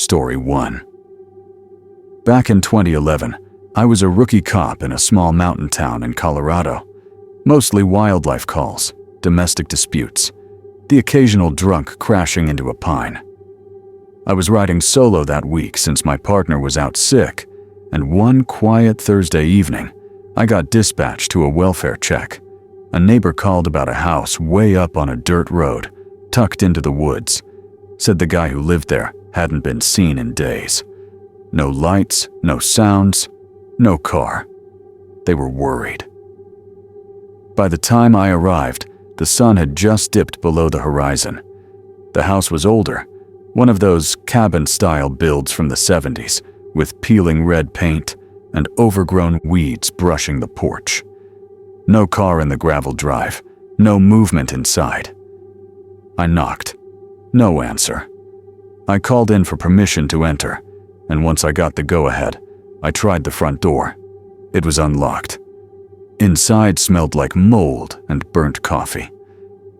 Story 1. Back in 2011, I was a rookie cop in a small mountain town in Colorado. Mostly wildlife calls, domestic disputes, the occasional drunk crashing into a pine. I was riding solo that week since my partner was out sick, and one quiet Thursday evening, I got dispatched to a welfare check. A neighbor called about a house way up on a dirt road, tucked into the woods. Said the guy who lived there hadn't been seen in days. No lights, no sounds, no car. They were worried. By the time I arrived, the sun had just dipped below the horizon. The house was older, one of those cabin-style builds from the 70s, with peeling red paint and overgrown weeds brushing the porch. No car in the gravel drive, no movement inside. I knocked. No answer. I called in for permission to enter, and once I got the go-ahead, I tried the front door. It was unlocked. Inside smelled like mold and burnt coffee.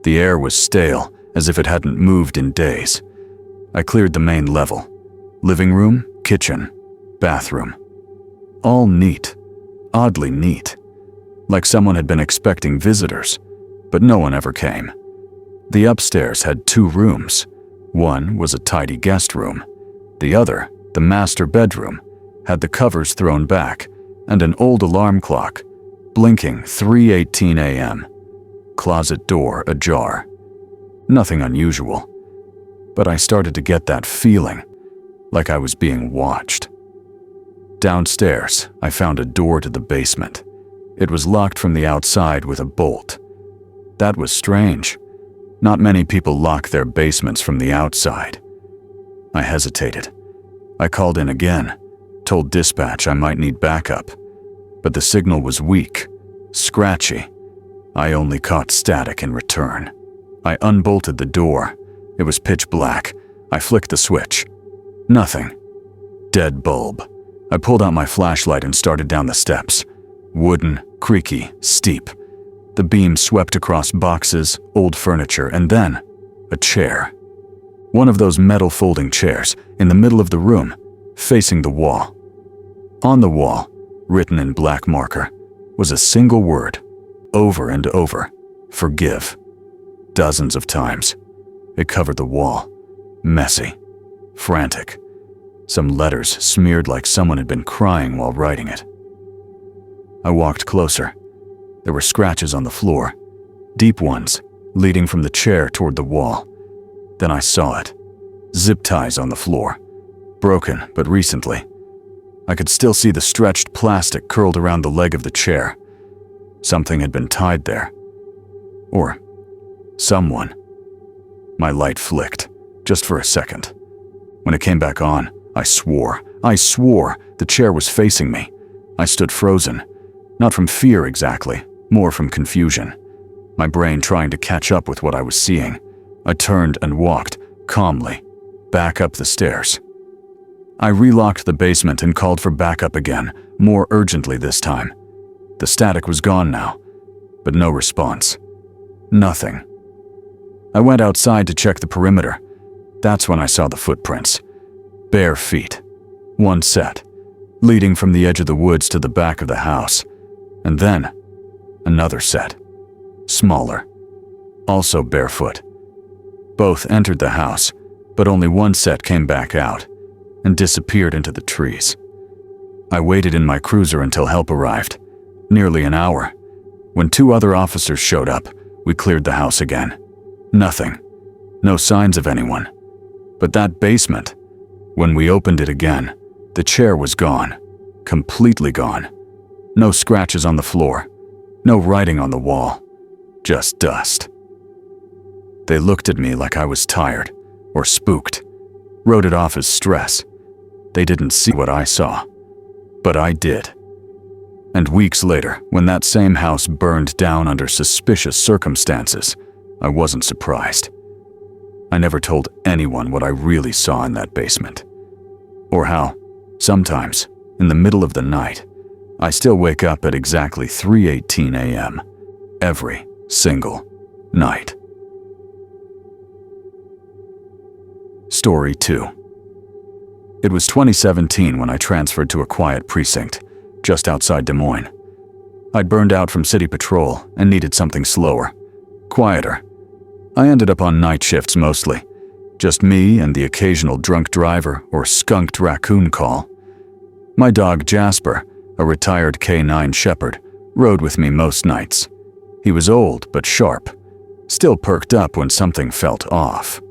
The air was stale, as if it hadn't moved in days. I cleared the main level. Living room, kitchen, bathroom. All neat. Oddly neat. Like someone had been expecting visitors, but no one ever came. The upstairs had 2 rooms. One was a tidy guest room. The other, the master bedroom, had the covers thrown back and an old alarm clock, blinking 3:18 a.m. Closet door ajar. Nothing unusual. But I started to get that feeling, like I was being watched. Downstairs, I found a door to the basement. It was locked from the outside with a bolt. That was strange. Not many people lock their basements from the outside. I hesitated. I called in again, told dispatch I might need backup, but the signal was weak, scratchy. I only caught static in return. I unbolted the door. It was pitch black. I flicked the switch. Nothing. Dead bulb. I pulled out my flashlight and started down the steps. Wooden, creaky, steep. The beam swept across boxes, old furniture, and then a chair. One of those metal folding chairs in the middle of the room, facing the wall. On the wall, written in black marker, was a single word, over and over: forgive. Dozens of times. It covered the wall. Messy. Frantic. Some letters smeared like someone had been crying while writing it. I walked closer. There were scratches on the floor, deep ones, leading from the chair toward the wall. Then I saw it. Zip ties on the floor. Broken, but recently. I could still see the stretched plastic curled around the leg of the chair. Something had been tied there. Or someone. My light flicked, just for a second. When it came back on, I swore the chair was facing me. I stood frozen. Not from fear exactly, more from confusion. My brain trying to catch up with what I was seeing. I turned and walked, calmly, back up the stairs. I relocked the basement and called for backup again, more urgently this time. The static was gone now, but no response. Nothing. I went outside to check the perimeter. That's when I saw the footprints. Bare feet. One set, leading from the edge of the woods to the back of the house. And then, another set. Smaller. Also barefoot. Both entered the house, but only one set came back out and disappeared into the trees. I waited in my cruiser until help arrived. Nearly an hour. When 2 other officers showed up, we cleared the house again. Nothing. No signs of anyone. But that basement, when we opened it again, the chair was gone. Completely gone. No scratches on the floor. No writing on the wall. Just dust. They looked at me like I was tired or spooked. Wrote it off as stress. They didn't see what I saw. But I did. And weeks later, when that same house burned down under suspicious circumstances, I wasn't surprised. I never told anyone what I really saw in that basement. Or how, sometimes, in the middle of the night, I still wake up at exactly 3:18 a.m. every single night. Story 2. It was 2017 when I transferred to a quiet precinct, just outside Des Moines. I'd burned out from city patrol and needed something slower, quieter. I ended up on night shifts mostly, just me and the occasional drunk driver or skunked raccoon call. My dog Jasper, a retired K9 shepherd, rode with me most nights. He was old but sharp, still perked up when something felt off.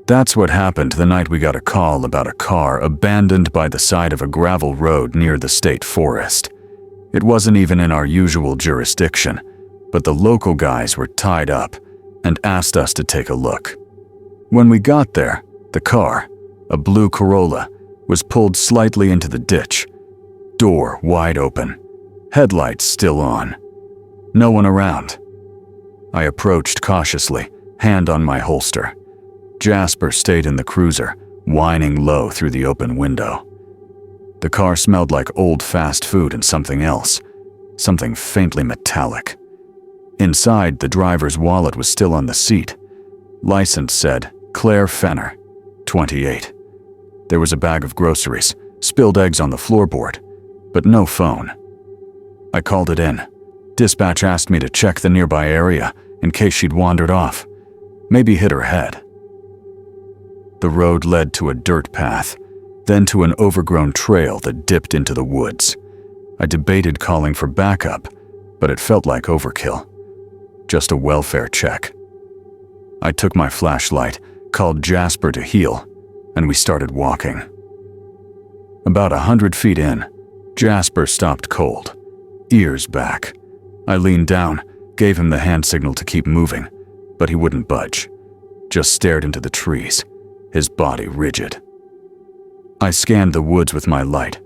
That's what happened the night we got a call about a car abandoned by the side of a gravel road near the state forest. It wasn't even in our usual jurisdiction, but the local guys were tied up and asked us to take a look. When we got there, the car, a blue Corolla, was pulled slightly into the ditch, door wide open, headlights still on. No one around. I approached cautiously, hand on my holster. Jasper stayed in the cruiser, whining low through the open window. The car smelled like old fast food and something else, something faintly metallic. Inside, the driver's wallet was still on the seat. License said, Claire Fenner, 28. There was a bag of groceries, spilled eggs on the floorboard, but no phone. I called it in. Dispatch asked me to check the nearby area in case she'd wandered off, maybe hit her head. The road led to a dirt path, then to an overgrown trail that dipped into the woods. I debated calling for backup, but it felt like overkill. Just a welfare check. I took my flashlight, called Jasper to heel, and we started walking. About 100 feet in, Jasper stopped cold, ears back. I leaned down, gave him the hand signal to keep moving, but he wouldn't budge, just stared into the trees, his body rigid. I scanned the woods with my light.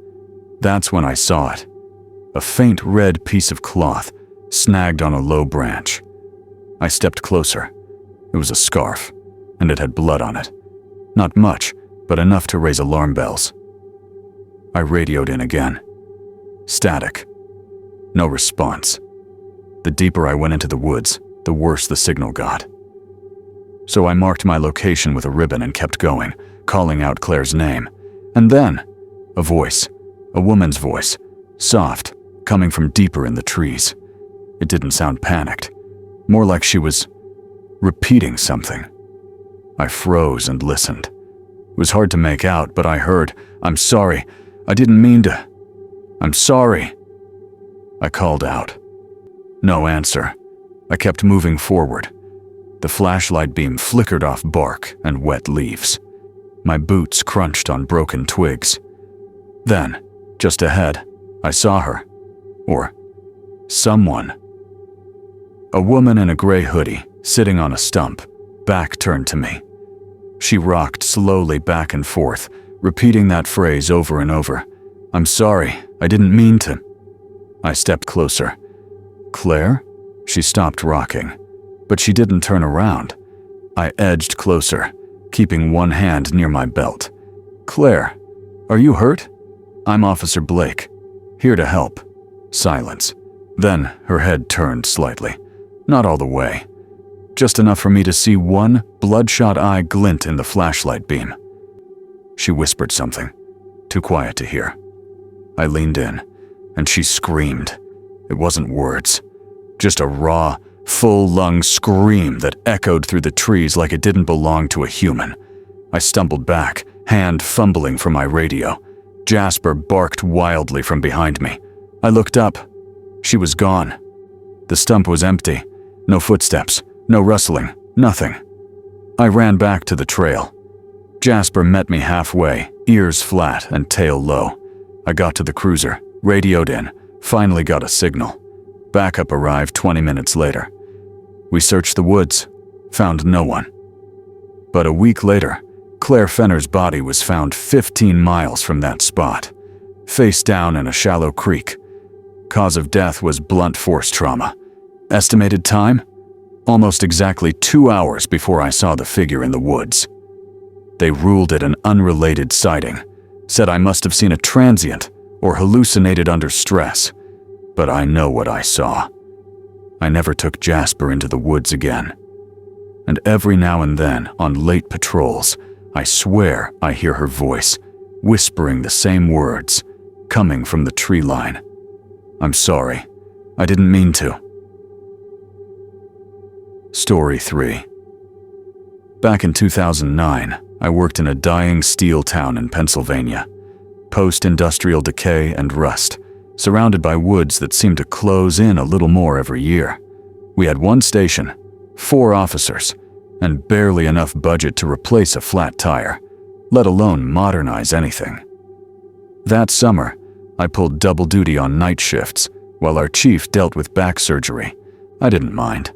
That's when I saw it. A faint red piece of cloth snagged on a low branch. I stepped closer. It was a scarf, and it had blood on it. Not much, but enough to raise alarm bells. I radioed in again. Static. No response. The deeper I went into the woods, the worse the signal got. So I marked my location with a ribbon and kept going, calling out Claire's name. And then, a voice, a woman's voice, soft, coming from deeper in the trees. It didn't sound panicked, more like she was repeating something. I froze and listened. It was hard to make out, but I heard, "I'm sorry, I didn't mean to. I'm sorry." I called out. No answer. I kept moving forward. The flashlight beam flickered off bark and wet leaves. My boots crunched on broken twigs. Then, just ahead, I saw her. Or someone. A woman in a gray hoodie, sitting on a stump, back turned to me. She rocked slowly back and forth, repeating that phrase over and over. "I'm sorry, I didn't mean to." I stepped closer. "Claire?" She stopped rocking, but she didn't turn around. I edged closer, keeping one hand near my belt. "Claire, are you hurt? I'm Officer Blake, here to help." Silence. Then her head turned slightly. Not all the way. Just enough for me to see one bloodshot eye glint in the flashlight beam. She whispered something, too quiet to hear. I leaned in, and she screamed. It wasn't words, just a raw, full-lung scream that echoed through the trees like it didn't belong to a human. I stumbled back, hand fumbling for my radio. Jasper barked wildly from behind me. I looked up. She was gone. The stump was empty. No footsteps, no rustling, nothing. I ran back to the trail. Jasper met me halfway, ears flat and tail low. I got to the cruiser, radioed in, finally got a signal. Backup arrived 20 minutes later. We searched the woods, found no one. But a week later, Claire Fenner's body was found 15 miles from that spot, face down in a shallow creek. Cause of death was blunt force trauma. Estimated time? Almost exactly 2 hours before I saw the figure in the woods. They ruled it an unrelated sighting, said I must have seen a transient or hallucinated under stress. But I know what I saw. I never took Jasper into the woods again. And every now and then, on late patrols, I swear I hear her voice, whispering the same words, coming from the tree line. I'm sorry. I didn't mean to. Story 3. Back in 2009, I worked in a dying steel town in Pennsylvania. Post-industrial decay and rust, surrounded by woods that seemed to close in a little more every year. We had one station, 4 officers, and barely enough budget to replace a flat tire, let alone modernize anything. That summer, I pulled double duty on night shifts while our chief dealt with back surgery. I didn't mind.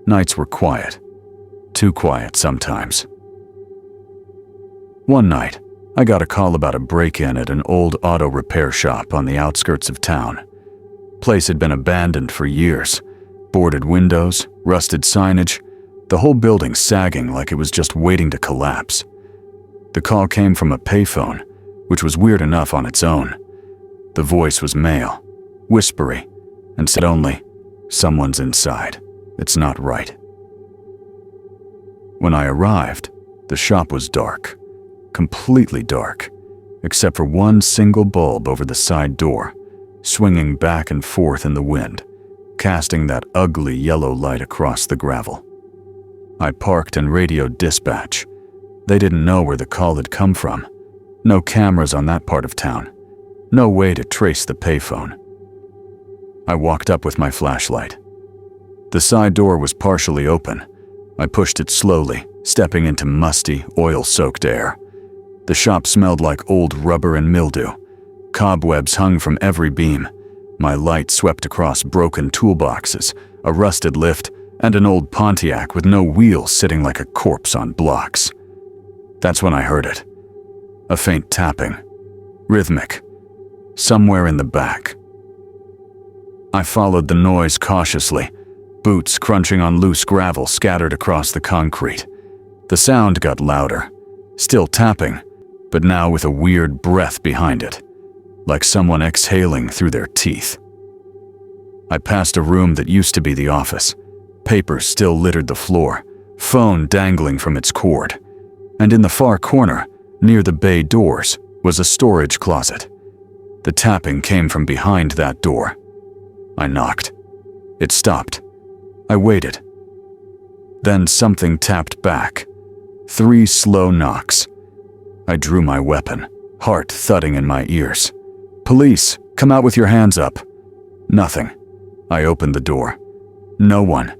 Nights were quiet. Too quiet sometimes. One night, I got a call about a break-in at an old auto repair shop on the outskirts of town. Place had been abandoned for years. Boarded windows, rusted signage, the whole building sagging like it was just waiting to collapse. The call came from a payphone, which was weird enough on its own. The voice was male, whispery, and said only, "Someone's inside. It's not right." When I arrived, the shop was dark. Completely dark, except for one single bulb over the side door, swinging back and forth in the wind, casting that ugly yellow light across the gravel. I parked and radioed dispatch. They didn't know where the call had come from. No cameras on that part of town. No way to trace the payphone. I walked up with my flashlight. The side door was partially open. I pushed it slowly, stepping into musty, oil-soaked air. The shop smelled like old rubber and mildew. Cobwebs hung from every beam. My light swept across broken toolboxes, a rusted lift, and an old Pontiac with no wheels sitting like a corpse on blocks. That's when I heard it. A faint tapping. Rhythmic. Somewhere in the back. I followed the noise cautiously, boots crunching on loose gravel scattered across the concrete. The sound got louder. Still tapping, but now with a weird breath behind it, like someone exhaling through their teeth. I passed a room that used to be the office. Papers still littered the floor, phone dangling from its cord. And in the far corner, near the bay doors, was a storage closet. The tapping came from behind that door. I knocked. It stopped. I waited. Then something tapped back. 3 slow knocks. I drew my weapon, heart thudding in my ears. "Police, come out with your hands up." Nothing. I opened the door. No one.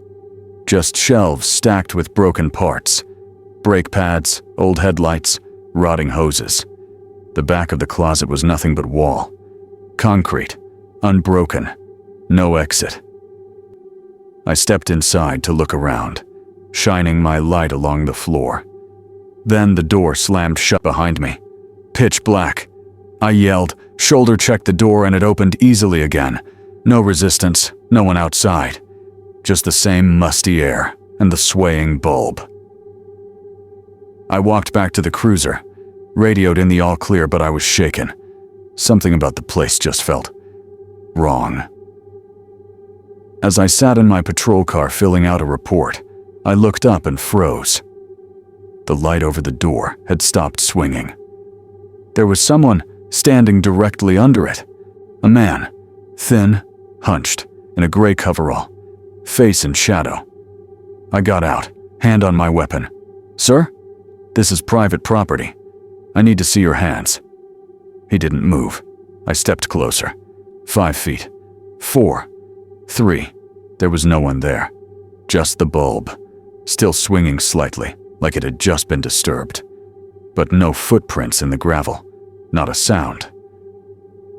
Just shelves stacked with broken parts. Brake pads, old headlights, rotting hoses. The back of the closet was nothing but wall. Concrete. Unbroken. No exit. I stepped inside to look around, shining my light along the floor. Then the door slammed shut behind me. Pitch black. I yelled, shoulder-checked the door, and it opened easily again. No resistance, no one outside. Just the same musty air and the swaying bulb. I walked back to the cruiser, radioed in the all clear, but I was shaken. Something about the place just felt wrong. As I sat in my patrol car filling out a report, I looked up and froze. The light over the door had stopped swinging. There was someone standing directly under it. A man, thin, hunched, in a gray coverall, face in shadow. I got out, hand on my weapon. "Sir? This is private property. I need to see your hands." He didn't move. I stepped closer. 5 feet. 4. 3. There was no one there. Just the bulb, still swinging slightly, like it had just been disturbed. But no footprints in the gravel. Not a sound.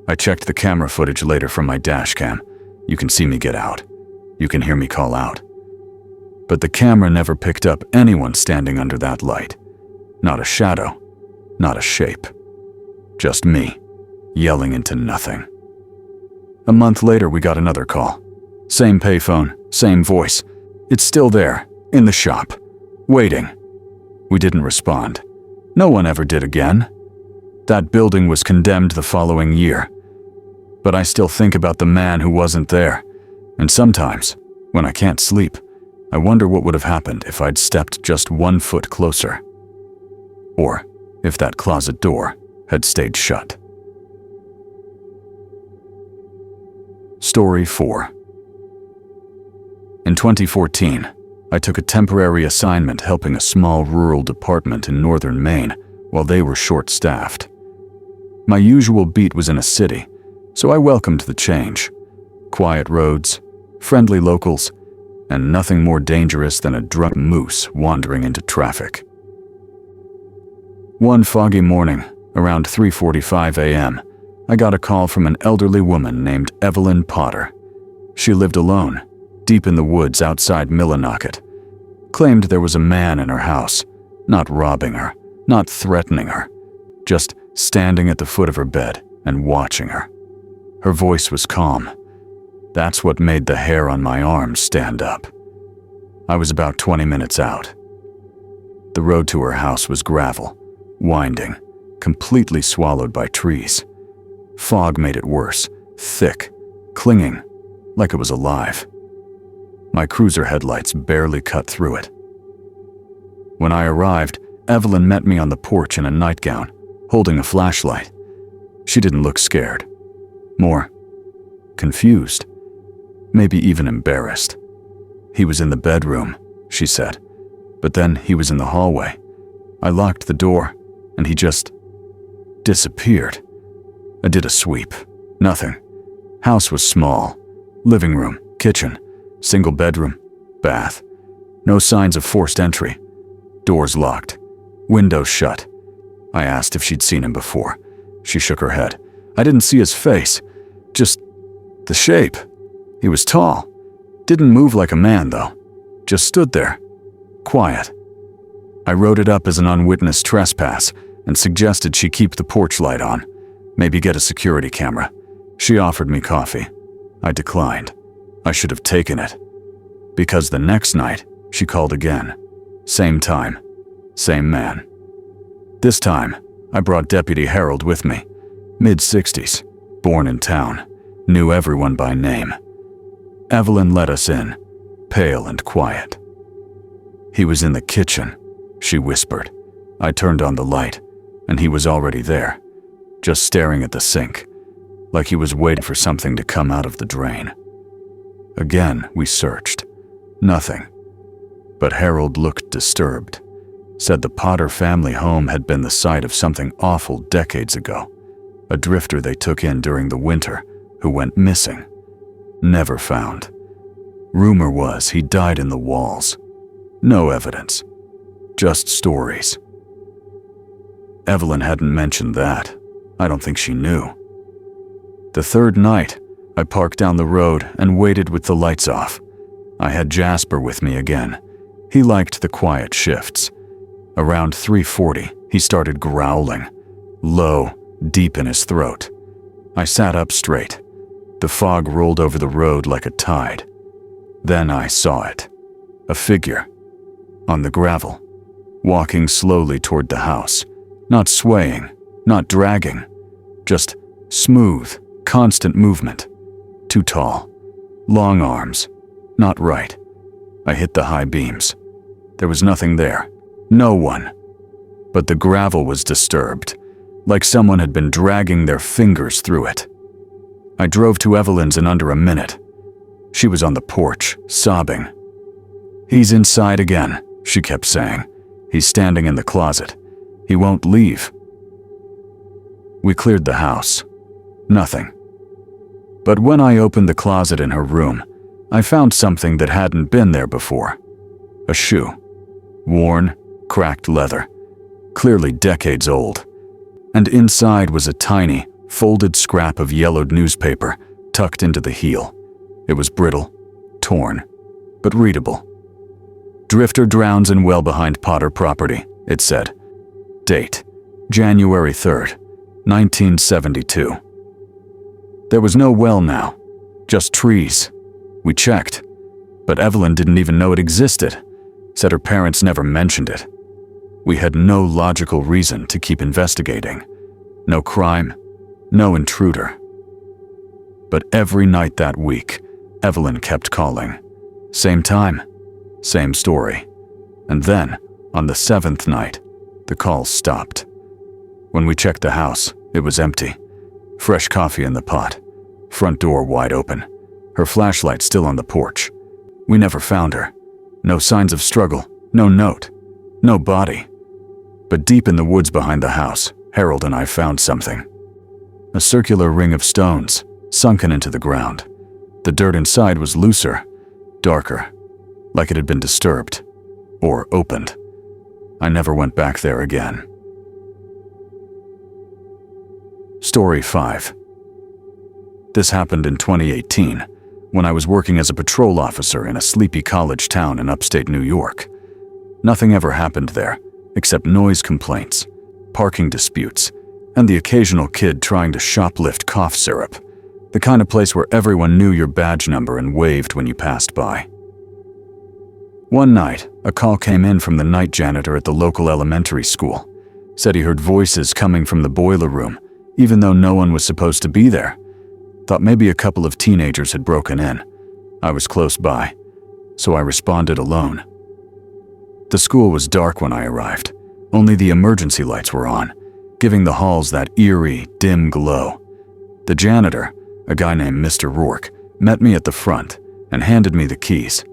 I checked the camera footage later from my dash cam. You can see me get out. You can hear me call out. But the camera never picked up anyone standing under that light. Not a shadow. Not a shape. Just me, yelling into nothing. A month later, we got another call. Same payphone, same voice. It's still there, in the shop, waiting. We didn't respond. No one ever did again. That building was condemned the following year. But I still think about the man who wasn't there. And sometimes, when I can't sleep, I wonder what would have happened if I'd stepped just 1 foot closer. or if that closet door had stayed shut. Story 4. In 2014, I took a temporary assignment helping a small rural department in northern Maine while they were short-staffed. My usual beat was in a city, so I welcomed the change. Quiet roads, friendly locals, and nothing more dangerous than a drunk moose wandering into traffic. One foggy morning, around 3:45 a.m., I got a call from an elderly woman named Evelyn Potter. She lived alone, deep in the woods outside Millinocket. Claimed there was a man in her house, not robbing her, not threatening her, just standing at the foot of her bed and watching her. Her voice was calm. That's what made the hair on my arms stand up. I was about 20 minutes out. The road to her house was gravel, winding, completely swallowed by trees. Fog made it worse, thick, clinging, like it was alive. My cruiser headlights barely cut through it. When I arrived, Evelyn met me on the porch in a nightgown, holding a flashlight. She didn't look scared. More confused, maybe even embarrassed. He was in the bedroom, she said, but then he was in the hallway. I locked the door, and he just disappeared. I did a sweep. Nothing. House was small. Living room, kitchen, single bedroom, bath. No signs of forced entry. Doors locked. Windows shut. I asked if she'd seen him before. She shook her head. I didn't see his face. Just the shape. He was tall. Didn't move like a man, though. Just stood there. Quiet. I wrote it up as an unwitnessed trespass and suggested she keep the porch light on. Maybe get a security camera. She offered me coffee. I declined. I should have taken it. Because the next night, she called again. Same time. Same man. This time, I brought Deputy Harold with me. Mid-60s. Born in town. Knew everyone by name. Evelyn let us in, pale and quiet. He was in the kitchen, she whispered. I turned on the light, and he was already there, just staring at the sink, like he was waiting for something to come out of the drain. Again, we searched. Nothing. But Harold looked disturbed. Said the Potter family home had been the site of something awful decades ago. A drifter they took in during the winter who went missing. Never found. Rumor was he died in the walls. No evidence. Just stories. Evelyn hadn't mentioned that. I don't think she knew. The third night, I parked down the road and waited with the lights off. I had Jasper with me again. He liked the quiet shifts. Around 3:40, he started growling. Low, deep in his throat. I sat up straight. The fog rolled over the road like a tide. Then I saw it. A figure. On the gravel. Walking slowly toward the house. Not swaying, not dragging. Just smooth, constant movement. Too tall. Long arms. Not right. I hit the high beams. There was nothing there. No one. But the gravel was disturbed, like someone had been dragging their fingers through it. I drove to Evelyn's in under a minute. She was on the porch, sobbing. He's inside again, she kept saying. He's standing in the closet. He won't leave. We cleared the house. Nothing. But when I opened the closet in her room, I found something that hadn't been there before. A shoe. Worn, cracked leather. Clearly decades old. And inside was a tiny, folded scrap of yellowed newspaper tucked into the heel. It was brittle, torn, but readable. Drifter drowns in well behind Potter property, it said. Date, January 3rd, 1972. There was no well now, just trees. We checked, but Evelyn didn't even know it existed. Said her parents never mentioned it. We had no logical reason to keep investigating. No crime, no intruder. But every night that week, Evelyn kept calling. Same time, same story. And then, on the 7th night, The calls stopped. When we checked the house, it was empty. Fresh coffee in the pot. Front door wide open. Her flashlight still on the porch. We never found her. No signs of struggle, no note, no body. But deep in the woods behind the house, Harold and I found something. A circular ring of stones, sunken into the ground. The dirt inside was looser, darker, like it had been disturbed, or opened. I never went back there again. Story 5. This happened in 2018, when I was working as a patrol officer in a sleepy college town in upstate New York. Nothing ever happened there, except noise complaints, parking disputes, and the occasional kid trying to shoplift cough syrup, the kind of place where everyone knew your badge number and waved when you passed by. One night, a call came in from the night janitor at the local elementary school. Said he heard voices coming from the boiler room, even though no one was supposed to be there. Thought maybe a couple of teenagers had broken in. I was close by, so I responded alone. The school was dark when I arrived. Only the emergency lights were on, giving the halls that eerie, dim glow. The janitor, a guy named Mr. Rourke, met me at the front and handed me the keys.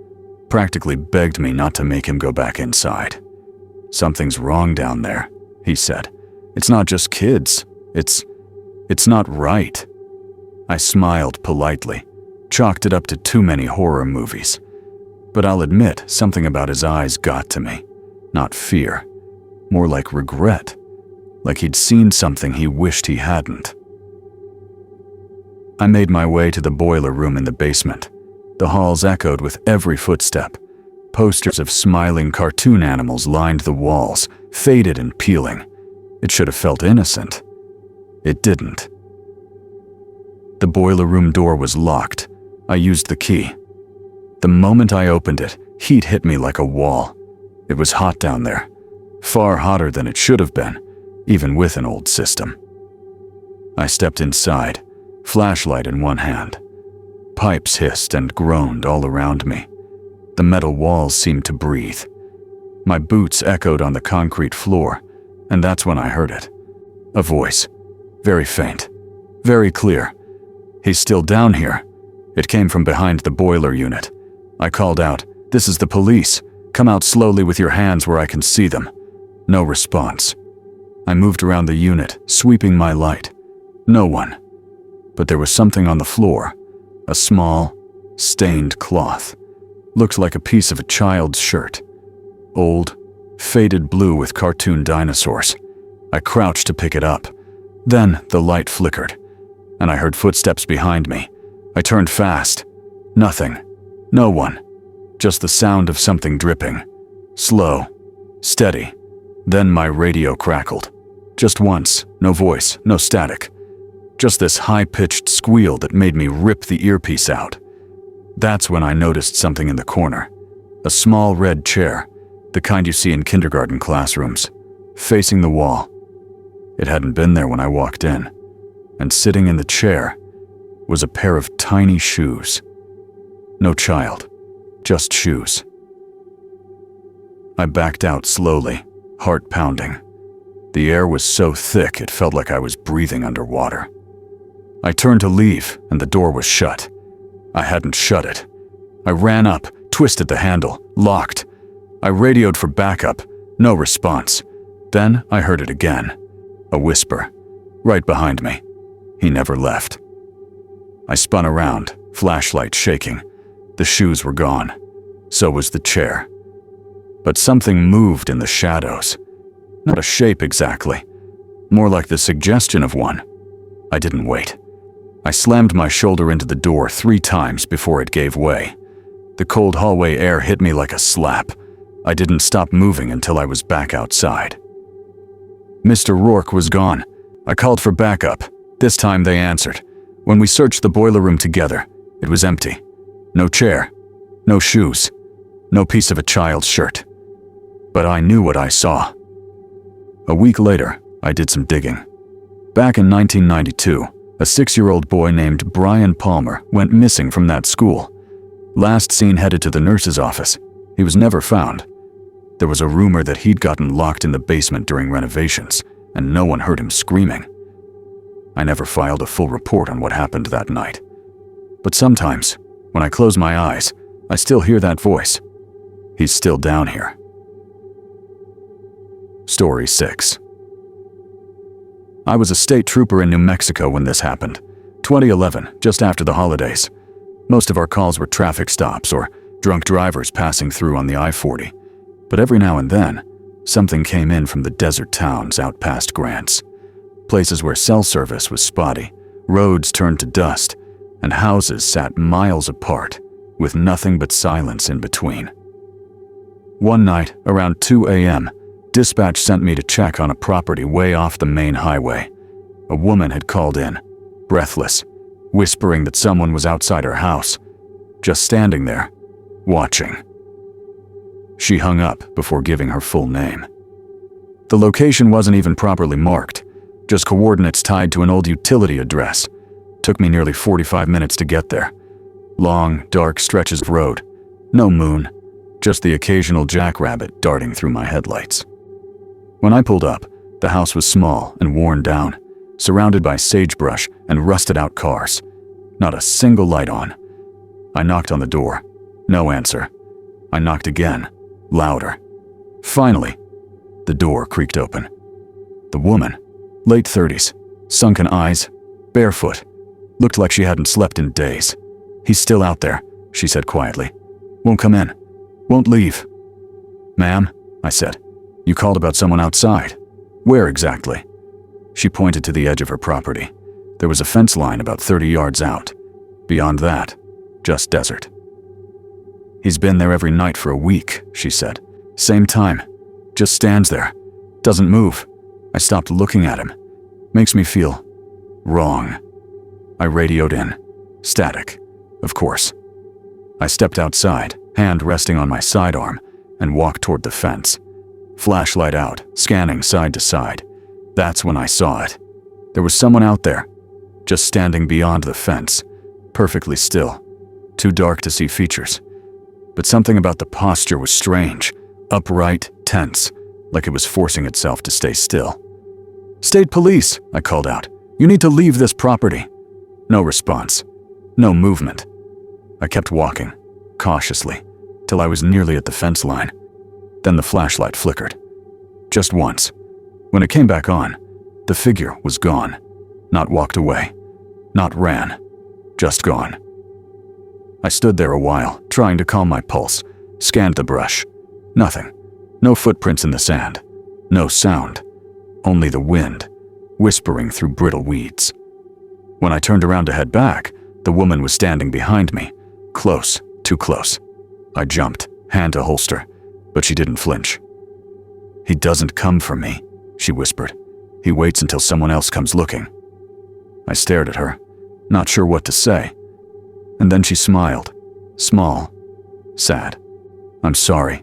Practically begged me not to make him go back inside. "Something's wrong down there," he said. "It's not just kids. It's not right." I smiled politely, chalked it up to too many horror movies. But I'll admit, something about his eyes got to me. Not fear, more like regret. Like he'd seen something he wished he hadn't. I made my way to the boiler room in the basement. The halls echoed with every footstep. Posters of smiling cartoon animals lined the walls, faded and peeling. It should have felt innocent. It didn't. The boiler room door was locked. I used the key. The moment I opened it, heat hit me like a wall. It was hot down there, far hotter than it should have been, even with an old system. I stepped inside, flashlight in one hand. Pipes hissed and groaned all around me. The metal walls seemed to breathe. My boots echoed on the concrete floor, and that's when I heard it. A voice, very faint, very clear. "He's still down here." It came from behind the boiler unit. I called out, "This is the police. Come out slowly with your hands where I can see them." No response. I moved around the unit, sweeping my light. No one. But there was something on the floor. A small, stained cloth. Looked like a piece of a child's shirt. Old, faded blue with cartoon dinosaurs. I crouched to pick it up. Then the light flickered, and I heard footsteps behind me. I turned fast. Nothing. No one. Just the sound of something dripping. Slow. Steady. Then my radio crackled. Just once. No voice. No static. Just this high-pitched squeal that made me rip the earpiece out. That's when I noticed something in the corner. A small red chair, the kind you see in kindergarten classrooms, facing the wall. It hadn't been there when I walked in, and sitting in the chair was a pair of tiny shoes. No child, just shoes. I backed out slowly, heart pounding. The air was so thick it felt like I was breathing underwater. I turned to leave, and the door was shut. I hadn't shut it. I ran up, twisted the handle, locked. I radioed for backup, no response. Then I heard it again. A whisper, right behind me. He never left. I spun around, flashlight shaking. The shoes were gone. So was the chair. But something moved in the shadows. Not a shape exactly. More like the suggestion of one. I didn't wait. I slammed my shoulder into the door 3 times before it gave way. The cold hallway air hit me like a slap. I didn't stop moving until I was back outside. Mr. Rourke was gone. I called for backup. This time they answered. When we searched the boiler room together, it was empty. No chair, no shoes, no piece of a child's shirt. But I knew what I saw. A week later, I did some digging. Back in 1992, a 6-year-old boy named Brian Palmer went missing from that school. Last seen headed to the nurse's office. He was never found. There was a rumor that he'd gotten locked in the basement during renovations, and no one heard him screaming. I never filed a full report on what happened that night. But sometimes, when I close my eyes, I still hear that voice. He's still down here. Story 6. I was a state trooper in New Mexico when this happened. 2011, just after the holidays. Most of our calls were traffic stops or drunk drivers passing through on the I-40. But every now and then, something came in from the desert towns out past Grants. Places where cell service was spotty, roads turned to dust, and houses sat miles apart, with nothing but silence in between. One night, around 2 a.m., dispatch sent me to check on a property way off the main highway. A woman had called in, breathless, whispering that someone was outside her house, just standing there, watching. She hung up before giving her full name. The location wasn't even properly marked, just coordinates tied to an old utility address. Took me nearly 45 minutes to get there. Long, dark stretches of road. No moon, just the occasional jackrabbit darting through my headlights. When I pulled up, the house was small and worn down, surrounded by sagebrush and rusted-out cars. Not a single light on. I knocked on the door. No answer. I knocked again, louder. Finally, the door creaked open. The woman, late 30s, sunken eyes, barefoot, looked like she hadn't slept in days. "He's still out there," she said quietly. "Won't come in. Won't leave." "Ma'am," I said, "you called about someone outside. Where exactly?" She pointed to the edge of her property. There was a fence line about 30 yards out. Beyond that, just desert. "He's been there every night for a week," she said. "Same time. Just stands there. Doesn't move." I stopped looking at him. Makes me feel wrong. I radioed in. Static, of course. I stepped outside, hand resting on my sidearm, and walked toward the fence. Flashlight out, scanning side to side. That's when I saw it. There was someone out there, just standing beyond the fence, perfectly still. Too dark to see features. But something about the posture was strange, upright, tense, like it was forcing itself to stay still. "State police," I called out. "You need to leave this property." No response. No movement. I kept walking, cautiously, till I was nearly at the fence line. Then the flashlight flickered. Just once. When it came back on, the figure was gone. Not walked away. Not ran. Just gone. I stood there a while, trying to calm my pulse, scanned the brush. Nothing. No footprints in the sand. No sound. Only the wind, whispering through brittle weeds. When I turned around to head back, the woman was standing behind me. Close, too close. I jumped, hand to holster, but she didn't flinch. "He doesn't come for me," she whispered. "He waits until someone else comes looking." I stared at her, not sure what to say. And then she smiled. Small. Sad. "I'm sorry."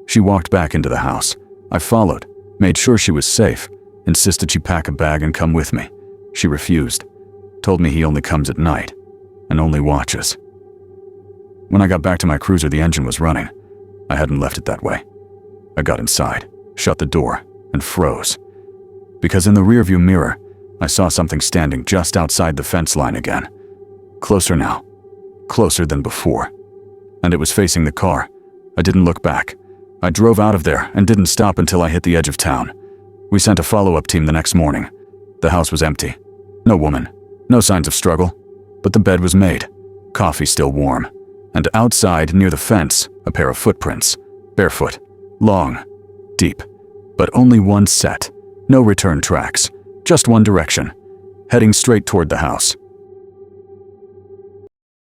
She walked back into the house. I followed, made sure she was safe, insisted she pack a bag and come with me. She refused. Told me he only comes at night, and only watches. When I got back to my cruiser, the engine was running. I hadn't left it that way. I got inside, shut the door, and froze. Because in the rearview mirror, I saw something standing just outside the fence line again. Closer now. Closer than before. And it was facing the car. I didn't look back. I drove out of there and didn't stop until I hit the edge of town. We sent a follow-up team the next morning. The house was empty. No woman. No signs of struggle. But the bed was made. Coffee still warm. And outside, near the fence, a pair of footprints. Barefoot. Long. Deep. But only one set. No return tracks. Just one direction. Heading straight toward the house.